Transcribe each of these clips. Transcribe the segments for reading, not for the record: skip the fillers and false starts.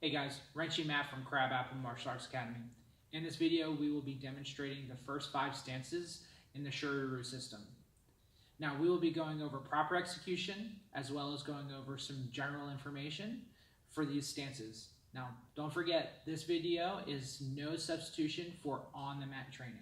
Hey guys, Renchi Matt from Crab Apple Martial Arts Academy. In this video, we will be demonstrating the first 5 stances in the Shuri-Ryu system. Now, we will be going over proper execution, as well as going over some general information for these stances. Now, don't forget, this video is no substitution for on-the-mat training.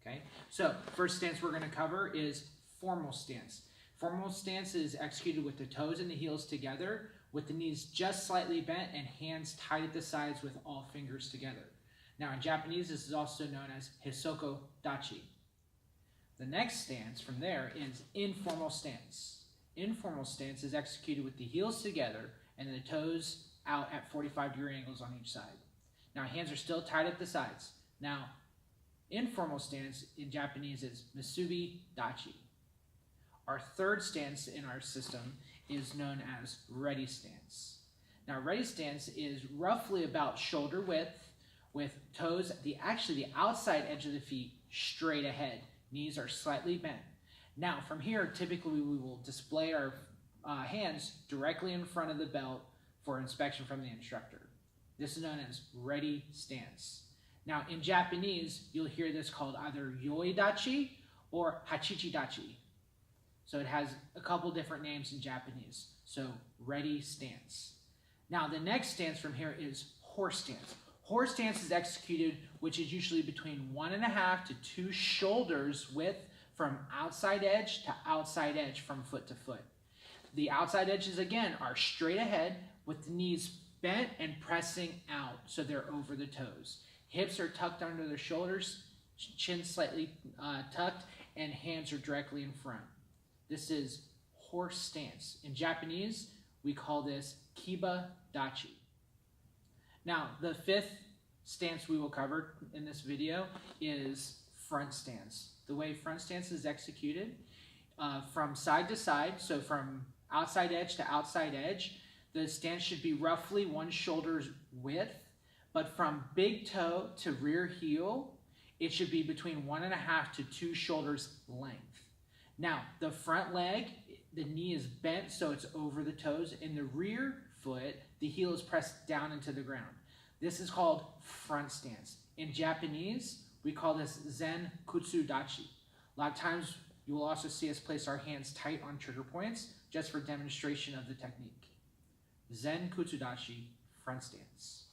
Okay, so first stance we're going to cover is formal stance. Formal stance is executed with the toes and the heels together, with the knees just slightly bent and hands tied at the sides with all fingers together. Now in Japanese, this is also known as Hisoko Dachi. The next stance from there is informal stance. Informal stance is executed with the heels together and the toes out at 45-degree angles on each side. Now hands are still tied at the sides. Now informal stance in Japanese is Musubi Dachi. Our third stance in our system is known as ready stance. Now ready stance is roughly about shoulder width with toes at the outside edge of the feet straight ahead. Knees are slightly bent. Now from here, typically we will display our hands directly in front of the belt for inspection from the instructor. This is known as ready stance. Now in Japanese, you'll hear this called either Yoidachi or Hachichi-dachi. So it has a couple different names in Japanese. So ready stance. Now the next stance from here is horse stance. Horse stance is executed, which is usually between 1.5 to 2 shoulders width from outside edge to outside edge from foot to foot. The outside edges again are straight ahead with the knees bent and pressing out so they're over the toes. Hips are tucked under the shoulders, chin slightly tucked, and hands are directly in front. This is horse stance. In Japanese, we call this Kiba Dachi. Now, the 5th stance we will cover in this video is front stance. The way front stance is executed from side to side, so from outside edge to outside edge, the stance should be roughly 1 shoulder's width, but from big toe to rear heel, it should be between 1.5 to 2 shoulders length. Now, the front leg, the knee is bent so it's over the toes. In the rear foot, the heel is pressed down into the ground. This is called front stance. In Japanese, we call this Zen Kutsu Dachi. A lot of times, you will also see us place our hands tight on trigger points just for demonstration of the technique. Zen Kutsu Dachi, front stance.